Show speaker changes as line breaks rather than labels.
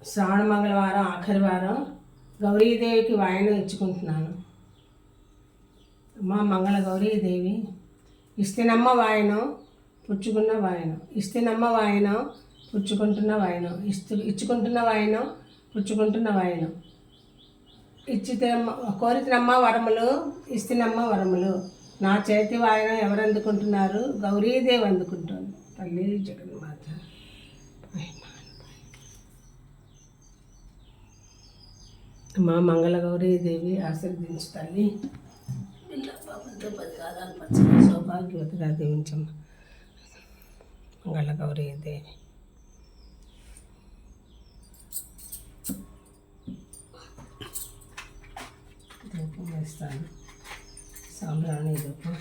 శ్రావణ మంగళవారం ఆఖరి వారం గౌరీదేవికి వాయనం ఇచ్చుకుంటున్నాను. అమ్మ మంగళ గౌరీదేవి, ఇస్తేనమ్మ వాయనం పుచ్చుకున్న వాయనం, ఇస్తేనమ్మ వాయనం పుచ్చుకుంటున్న వాయనం, ఇచ్చుకుంటున్న వాయనం పుచ్చుకుంటున్న వాయనం, ఇచ్చితే కోరితేనమ్మ వరములు, ఇస్తేనమ్మ వరములు. నా చేతి వాయనం ఎవరు అందుకుంటున్నారు? గౌరీదేవి అందుకుంటుంది. తల్లి జగన్మాత మా మంగళ గౌరీదేవి ఆశీర్వదించు తల్లి. పాపంతో 10 కాలాలు పచ్చని సౌభాగ్యవతిగా దీవించమ్మ మంగళ గౌరీదేవి. ధూపం వేస్తాను, సాంబ్రాణి ధూపం.